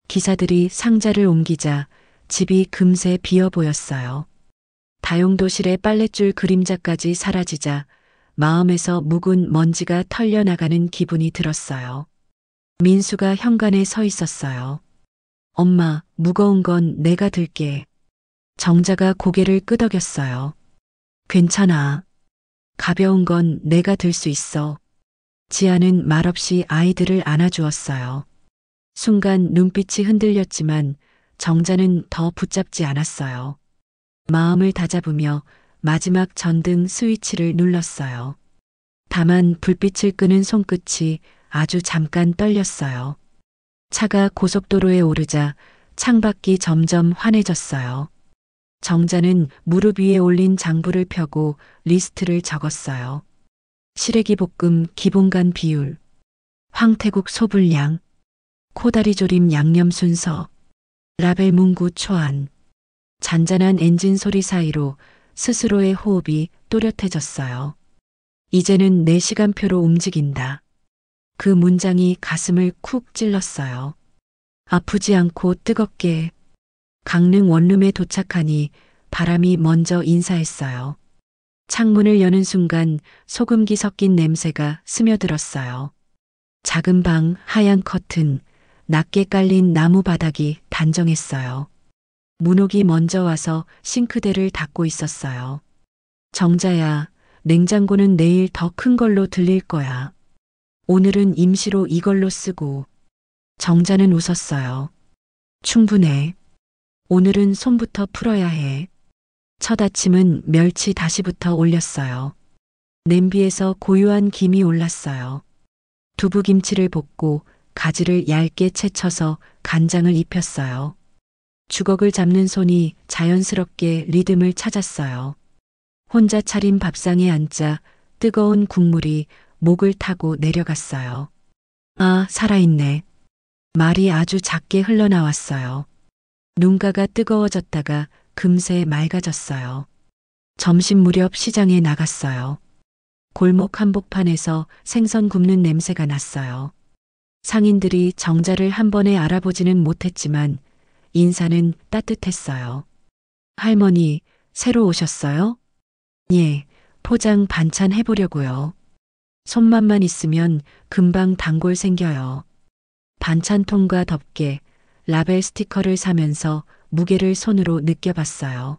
기사들이 상자를 옮기자 집이 금세 비어 보였어요. 다용도실의 빨랫줄 그림자까지 사라지자 마음에서 묵은 먼지가 털려나가는 기분이 들었어요. 민수가 현관에 서 있었어요. 엄마, 무거운 건 내가 들게. 정자가 고개를 끄덕였어요. 괜찮아. 가벼운 건 내가 들 수 있어. 지아는 말없이 아이들을 안아주었어요. 순간 눈빛이 흔들렸지만 정자는 더 붙잡지 않았어요. 마음을 다잡으며 마지막 전등 스위치를 눌렀어요. 다만 불빛을 끄는 손끝이 아주 잠깐 떨렸어요. 차가 고속도로에 오르자 창밖이 점점 환해졌어요. 정자는 무릎 위에 올린 장부를 펴고 리스트를 적었어요. 시래기 볶음 기본간 비율, 황태국 소불량, 코다리조림 양념 순서, 라벨 문구 초안. 잔잔한 엔진 소리 사이로 스스로의 호흡이 또렷해졌어요. 이제는 내 시간표로 움직인다. 그 문장이 가슴을 쿡 찔렀어요. 아프지 않고 뜨겁게. 강릉 원룸에 도착하니 바람이 먼저 인사했어요. 창문을 여는 순간 소금기 섞인 냄새가 스며들었어요. 작은 방, 하얀 커튼, 낮게 깔린 나무 바닥이 단정했어요. 문옥이 먼저 와서 싱크대를 닦고 있었어요. 정자야, 냉장고는 내일 더 큰 걸로 들릴 거야. 오늘은 임시로 이걸로 쓰고. 정자는 웃었어요. 충분해. 오늘은 손부터 풀어야 해. 첫 아침은 멸치 다시부터 올렸어요. 냄비에서 고유한 김이 올랐어요. 두부김치를 볶고 가지를 얇게 채쳐서 간장을 입혔어요. 주걱을 잡는 손이 자연스럽게 리듬을 찾았어요. 혼자 차린 밥상에 앉자 뜨거운 국물이 목을 타고 내려갔어요. 아, 살아있네. 말이 아주 작게 흘러나왔어요. 눈가가 뜨거워졌다가 금세 맑아졌어요. 점심 무렵 시장에 나갔어요. 골목 한복판에서 생선 굽는 냄새가 났어요. 상인들이 정자를 한 번에 알아보지는 못했지만 인사는 따뜻했어요. 할머니, 새로 오셨어요? 예, 포장 반찬 해보려고요. 손맛만 있으면 금방 단골 생겨요. 반찬통과 덮개, 라벨 스티커를 사면서 무게를 손으로 느껴봤어요.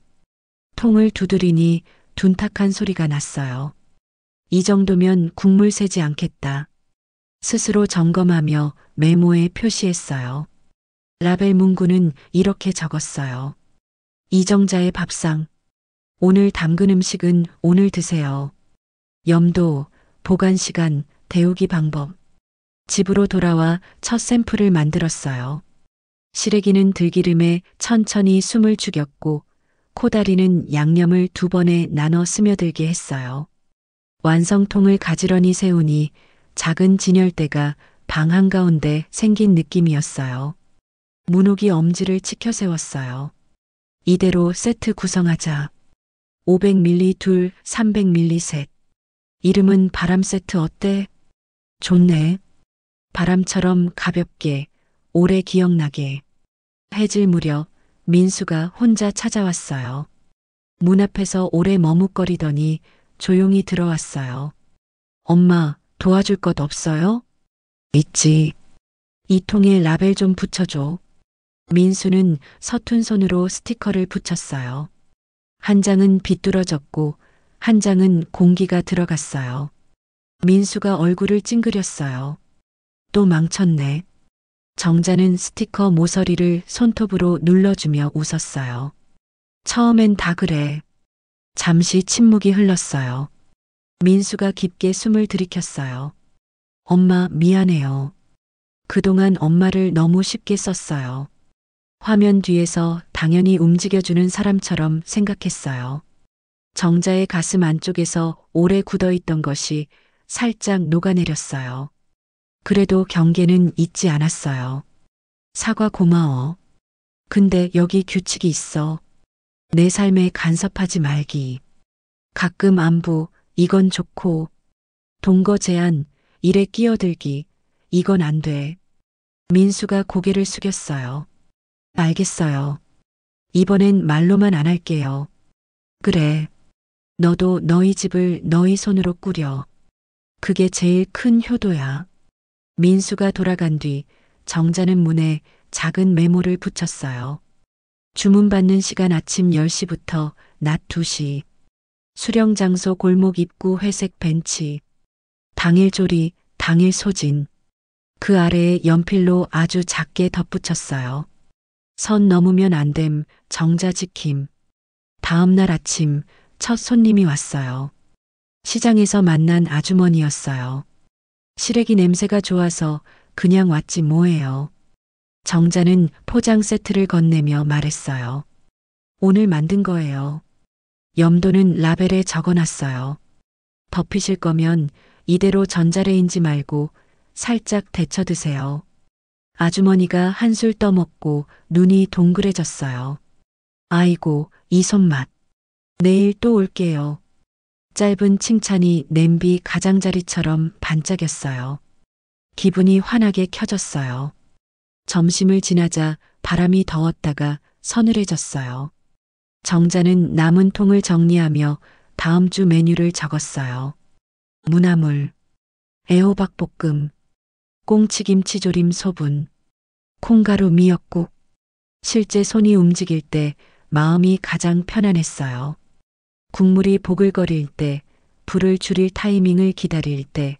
통을 두드리니 둔탁한 소리가 났어요. 이 정도면 국물 새지 않겠다. 스스로 점검하며 메모에 표시했어요. 라벨 문구는 이렇게 적었어요. 이정자의 밥상. 오늘 담근 음식은 오늘 드세요. 염도, 보관 시간, 데우기 방법. 집으로 돌아와 첫 샘플을 만들었어요. 시래기는 들기름에 천천히 숨을 죽였고 코다리는 양념을 2번에 나눠 스며들게 했어요. 완성통을 가지런히 세우니 작은 진열대가 방 한가운데 생긴 느낌이었어요. 문옥이 엄지를 치켜 세웠어요. 이대로 세트 구성하자. 500ml 둘, 300ml 셋. 이름은 바람 세트 어때? 좋네. 바람처럼 가볍게, 오래 기억나게. 해질 무렵 민수가 혼자 찾아왔어요. 문 앞에서 오래 머뭇거리더니 조용히 들어왔어요. 엄마, 도와줄 것 없어요? 있지. 이 통에 라벨 좀 붙여줘. 민수는 서툰 손으로 스티커를 붙였어요. 한 장은 비뚤어졌고 한 장은 공기가 들어갔어요. 민수가 얼굴을 찡그렸어요. 또 망쳤네. 정자는 스티커 모서리를 손톱으로 눌러주며 웃었어요. 처음엔 다 그래. 잠시 침묵이 흘렀어요. 민수가 깊게 숨을 들이켰어요. 엄마 미안해요. 그동안 엄마를 너무 쉽게 썼어요. 화면 뒤에서 당연히 움직여주는 사람처럼 생각했어요. 정자의 가슴 안쪽에서 오래 굳어있던 것이 살짝 녹아내렸어요. 그래도 경계는 잊지 않았어요. 사과 고마워. 근데 여기 규칙이 있어. 내 삶에 간섭하지 말기. 가끔 안부, 이건 좋고. 동거 제한, 일에 끼어들기. 이건 안 돼. 민수가 고개를 숙였어요. 알겠어요. 이번엔 말로만 안 할게요. 그래. 너도 너희 집을 너희 손으로 꾸려. 그게 제일 큰 효도야. 민수가 돌아간 뒤 정자는 문에 작은 메모를 붙였어요. 주문받는 시간 아침 10시부터 낮 2시. 수령 장소 골목 입구 회색 벤치. 당일 조리, 당일 소진. 그 아래에 연필로 아주 작게 덧붙였어요. 선 넘으면 안 됨, 정자 지킴. 다음 날 아침 첫 손님이 왔어요. 시장에서 만난 아주머니였어요. 시래기 냄새가 좋아서 그냥 왔지 뭐예요. 정자는 포장 세트를 건네며 말했어요. 오늘 만든 거예요. 염도는 라벨에 적어놨어요. 덮이실 거면 이대로 전자레인지 말고 살짝 데쳐 드세요. 아주머니가 한술 떠먹고 눈이 동그래졌어요. 아이고, 이 손맛. 내일 또 올게요. 짧은 칭찬이 냄비 가장자리처럼 반짝였어요. 기분이 환하게 켜졌어요. 점심을 지나자 바람이 더웠다가 서늘해졌어요. 정자는 남은 통을 정리하며 다음 주 메뉴를 적었어요. 무나물, 애호박볶음, 꽁치김치조림 소분, 콩가루 미역국. 실제 손이 움직일 때 마음이 가장 편안했어요. 국물이 보글거릴 때, 불을 줄일 타이밍을 기다릴 때,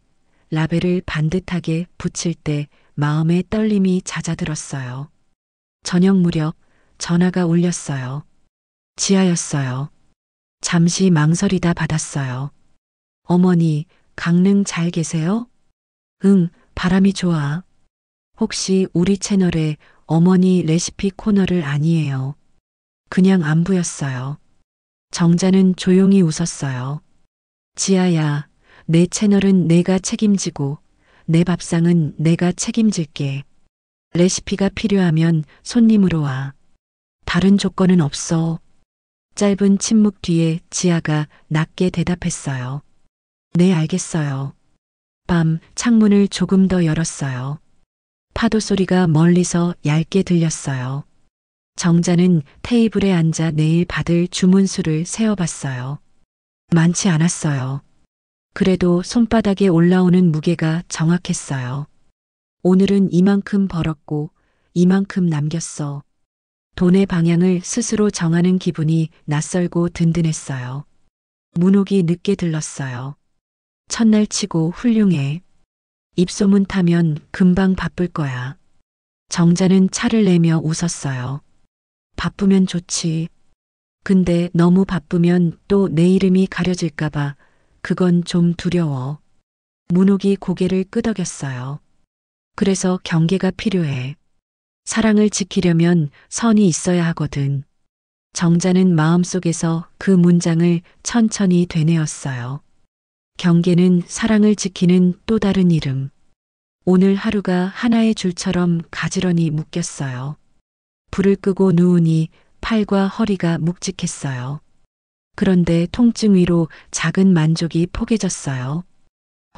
라벨을 반듯하게 붙일 때 마음의 떨림이 잦아들었어요. 저녁 무렵 전화가 울렸어요. 지아였어요. 잠시 망설이다 받았어요. 어머니, 강릉 잘 계세요? 응, 바람이 좋아. 혹시 우리 채널에 어머니 레시피 코너를 아니에요. 그냥 안부였어요. 정자는 조용히 웃었어요. 지아야, 내 채널은 내가 책임지고 내 밥상은 내가 책임질게. 레시피가 필요하면 손님으로 와. 다른 조건은 없어. 짧은 침묵 뒤에 지아가 낮게 대답했어요. 네, 알겠어요. 밤 창문을 조금 더 열었어요. 파도 소리가 멀리서 얇게 들렸어요. 정자는 테이블에 앉아 내일 받을 주문수를 세어봤어요. 많지 않았어요. 그래도 손바닥에 올라오는 무게가 정확했어요. 오늘은 이만큼 벌었고 이만큼 남겼어. 돈의 방향을 스스로 정하는 기분이 낯설고 든든했어요. 문옥이 늦게 들렀어요. 첫날 치고 훌륭해. 입소문 타면 금방 바쁠 거야. 정자는 차를 내며 웃었어요. 바쁘면 좋지. 근데 너무 바쁘면 또 내 이름이 가려질까봐 그건 좀 두려워. 문옥이 고개를 끄덕였어요. 그래서 경계가 필요해. 사랑을 지키려면 선이 있어야 하거든. 정자는 마음속에서 그 문장을 천천히 되뇌었어요. 경계는 사랑을 지키는 또 다른 이름. 오늘 하루가 하나의 줄처럼 가지런히 묶였어요. 불을 끄고 누우니 팔과 허리가 묵직했어요. 그런데 통증 위로 작은 만족이 포개졌어요.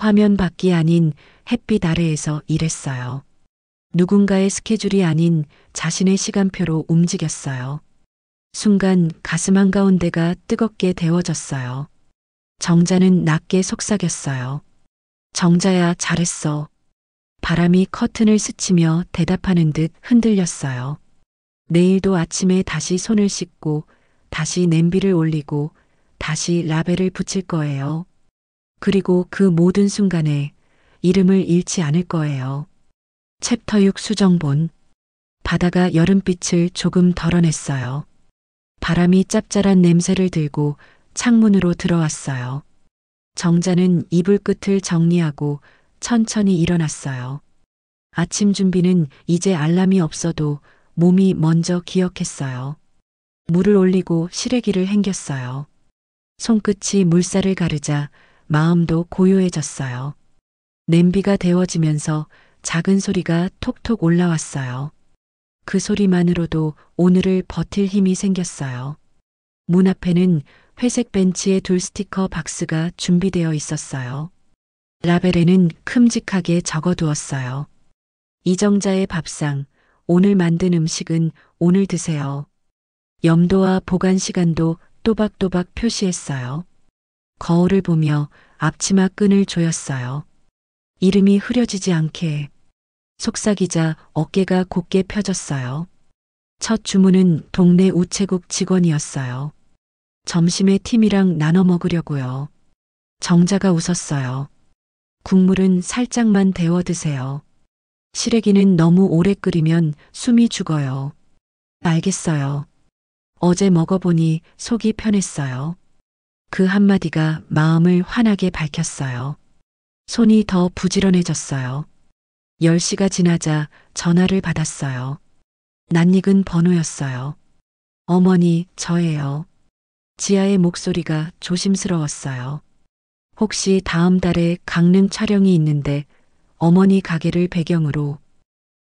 화면 밖이 아닌 햇빛 아래에서 일했어요. 누군가의 스케줄이 아닌 자신의 시간표로 움직였어요. 순간 가슴 한가운데가 뜨겁게 데워졌어요. 정자는 낮게 속삭였어요. 정자야, 잘했어. 바람이 커튼을 스치며 대답하는 듯 흔들렸어요. 내일도 아침에 다시 손을 씻고 다시 냄비를 올리고 다시 라벨을 붙일 거예요. 그리고 그 모든 순간에 이름을 잃지 않을 거예요. 챕터 6 수정본. 바다가 여름빛을 조금 덜어냈어요. 바람이 짭짤한 냄새를 들고 창문으로 들어왔어요. 정자는 이불 끝을 정리하고 천천히 일어났어요. 아침 준비는 이제 알람이 없어도 몸이 먼저 기억했어요. 물을 올리고 시래기를 헹겼어요. 손끝이 물살을 가르자 마음도 고요해졌어요. 냄비가 데워지면서 작은 소리가 톡톡 올라왔어요. 그 소리만으로도 오늘을 버틸 힘이 생겼어요. 문 앞에는 회색 벤치에 둘 스티커 박스가 준비되어 있었어요. 라벨에는 큼직하게 적어두었어요. 이정자의 밥상, 오늘 만든 음식은 오늘 드세요. 염도와 보관 시간도 또박또박 표시했어요. 거울을 보며 앞치마 끈을 조였어요. 이름이 흐려지지 않게. 속삭이자 어깨가 곧게 펴졌어요. 첫 주문은 동네 우체국 직원이었어요. 점심에 팀이랑 나눠 먹으려고요. 정자가 웃었어요. 국물은 살짝만 데워 드세요. 시래기는 너무 오래 끓이면 숨이 죽어요. 알겠어요. 어제 먹어보니 속이 편했어요. 그 한마디가 마음을 환하게 밝혔어요. 손이 더 부지런해졌어요. 10시가 지나자 전화를 받았어요. 낯익은 번호였어요. 어머니, 저예요. 지아의 목소리가 조심스러웠어요. 혹시 다음 달에 강릉 촬영이 있는데 어머니 가게를 배경으로.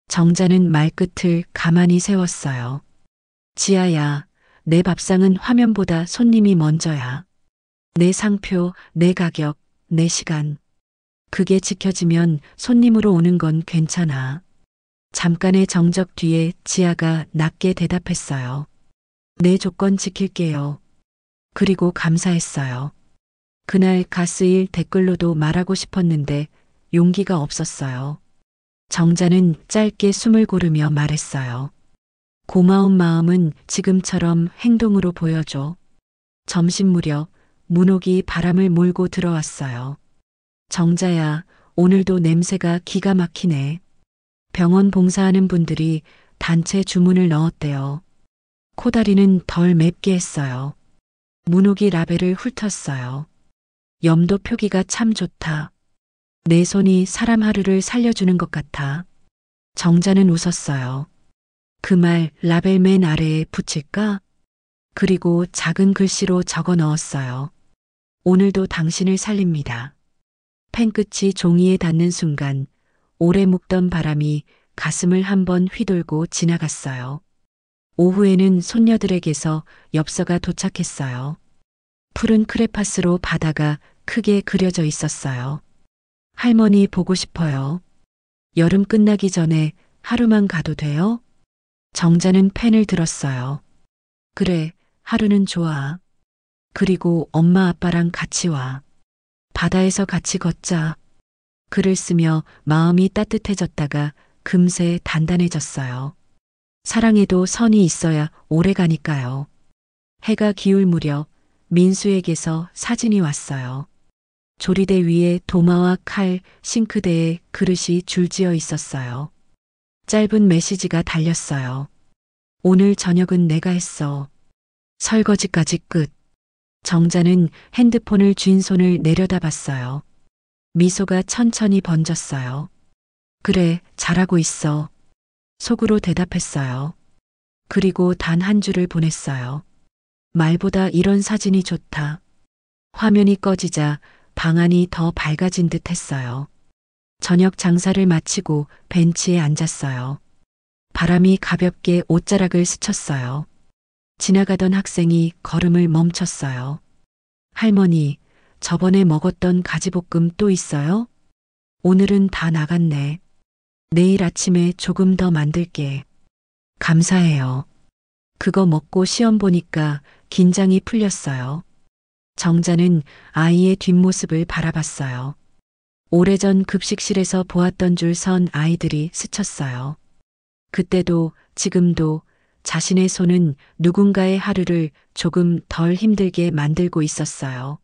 정자는 말끝을 가만히 세웠어요. 지아야, 내 밥상은 화면보다 손님이 먼저야. 내 상표, 내 가격, 내 시간. 그게 지켜지면 손님으로 오는 건 괜찮아. 잠깐의 정적 뒤에 지아가 낮게 대답했어요. 내 조건 지킬게요. 그리고 감사했어요. 그날 가스일 댓글로도 말하고 싶었는데 용기가 없었어요. 정자는 짧게 숨을 고르며 말했어요. 고마운 마음은 지금처럼 행동으로 보여줘. 점심 무렵 문옥이 바람을 몰고 들어왔어요. 정자야, 오늘도 냄새가 기가 막히네. 병원 봉사하는 분들이 단체 주문을 넣었대요. 코다리는 덜 맵게 했어요. 문옥이 라벨을 훑었어요. 염도 표기가 참 좋다. 내 손이 사람 하루를 살려주는 것 같아. 정자는 웃었어요. 그 말 라벨 맨 아래에 붙일까? 그리고 작은 글씨로 적어 넣었어요. 오늘도 당신을 살립니다. 펜끝이 종이에 닿는 순간 오래 묵던 바람이 가슴을 한번 휘돌고 지나갔어요. 오후에는 손녀들에게서 엽서가 도착했어요. 푸른 크레파스로 바다가 크게 그려져 있었어요. 할머니 보고 싶어요. 여름 끝나기 전에 하루만 가도 돼요? 정자는 펜을 들었어요. 그래, 하루는 좋아. 그리고 엄마 아빠랑 같이 와. 바다에서 같이 걷자. 글을 쓰며 마음이 따뜻해졌다가 금세 단단해졌어요. 사랑에도 선이 있어야 오래 가니까요. 해가 기울 무렵 민수에게서 사진이 왔어요. 조리대 위에 도마와 칼, 싱크대에 그릇이 줄지어 있었어요. 짧은 메시지가 달렸어요. 오늘 저녁은 내가 했어. 설거지까지 끝. 정자는 핸드폰을 쥔 손을 내려다봤어요. 미소가 천천히 번졌어요. 그래, 잘하고 있어. 속으로 대답했어요. 그리고 단 한 줄을 보냈어요. 말보다 이런 사진이 좋다. 화면이 꺼지자 방 안이 더 밝아진 듯 했어요. 저녁 장사를 마치고 벤치에 앉았어요. 바람이 가볍게 옷자락을 스쳤어요. 지나가던 학생이 걸음을 멈췄어요. 할머니, 저번에 먹었던 가지볶음 또 있어요? 오늘은 다 나갔네. 내일 아침에 조금 더 만들게. 감사해요. 그거 먹고 시험 보니까 긴장이 풀렸어요. 정자는 아이의 뒷모습을 바라봤어요. 오래전 급식실에서 보았던 줄 선 아이들이 스쳤어요. 그때도 지금도 자신의 손은 누군가의 하루를 조금 덜 힘들게 만들고 있었어요.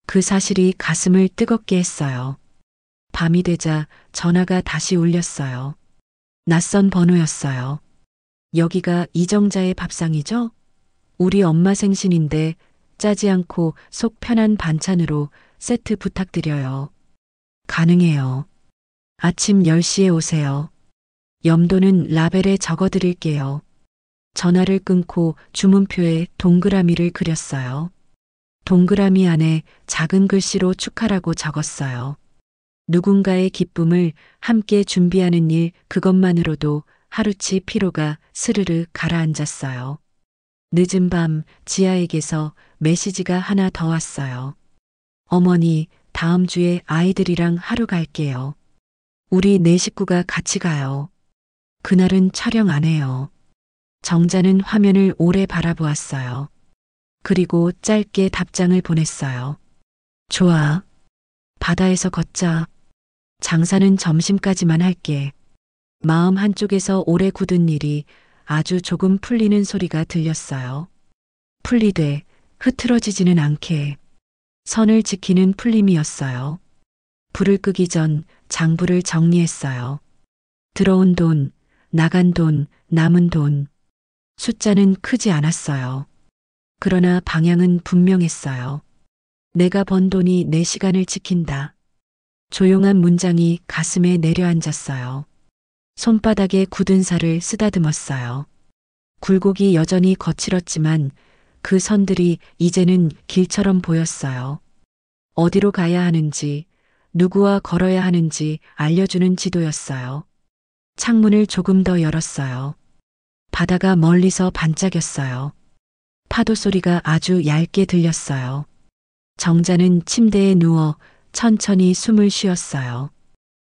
그 사실이 가슴을 뜨겁게 했어요. 밤이 되자 전화가 다시 울렸어요. 낯선 번호였어요. 여기가 이정자의 밥상이죠? 우리 엄마 생신인데 짜지 않고 속 편한 반찬으로 세트 부탁드려요. 가능해요. 아침 10시에 오세요. 염도는 라벨에 적어드릴게요. 전화를 끊고 주문표에 동그라미를 그렸어요. 동그라미 안에 작은 글씨로 축하라고 적었어요. 누군가의 기쁨을 함께 준비하는 일 그것만으로도 하루치 피로가 스르르 가라앉았어요. 늦은 밤 지아에게서 메시지가 하나 더 왔어요. 어머니, 다음 주에 아이들이랑 하루 갈게요. 우리 네 식구가 같이 가요. 그날은 촬영 안 해요. 정자는 화면을 오래 바라보았어요. 그리고 짧게 답장을 보냈어요. 좋아. 바다에서 걷자. 장사는 점심까지만 할게. 마음 한쪽에서 오래 굳은 일이 아주 조금 풀리는 소리가 들렸어요. 풀리되 흐트러지지는 않게. 선을 지키는 풀림이었어요. 불을 끄기 전 장부를 정리했어요. 들어온 돈, 나간 돈, 남은 돈. 숫자는 크지 않았어요. 그러나 방향은 분명했어요. 내가 번 돈이 내 시간을 지킨다. 조용한 문장이 가슴에 내려앉았어요. 손바닥에 굳은 살을 쓰다듬었어요. 굴곡이 여전히 거칠었지만 그 선들이 이제는 길처럼 보였어요. 어디로 가야 하는지, 누구와 걸어야 하는지 알려주는 지도였어요. 창문을 조금 더 열었어요. 바다가 멀리서 반짝였어요. 파도 소리가 아주 얇게 들렸어요. 정자는 침대에 누워 천천히 숨을 쉬었어요.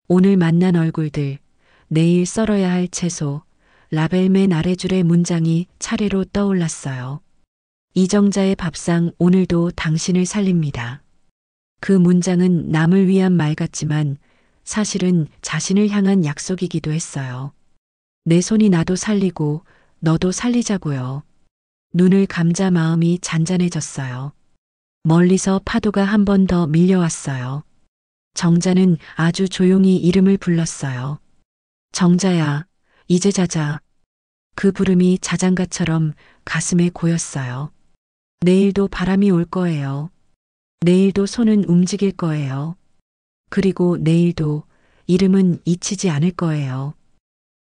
오늘 만난 얼굴들, 내일 썰어야 할 채소, 라벨맨 아래줄의 문장이 차례로 떠올랐어요. 이정자의 밥상 오늘도 당신을 살립니다. 그 문장은 남을 위한 말 같지만 사실은 자신을 향한 약속이기도 했어요. 내 손이 나도 살리고 너도 살리자고요. 눈을 감자 마음이 잔잔해졌어요. 멀리서 파도가 한 번 더 밀려왔어요. 정자는 아주 조용히 이름을 불렀어요. 정자야, 이제 자자. 그 부름이 자장가처럼 가슴에 고였어요. 내일도 바람이 올 거예요. 내일도 손은 움직일 거예요. 그리고 내일도 이름은 잊히지 않을 거예요.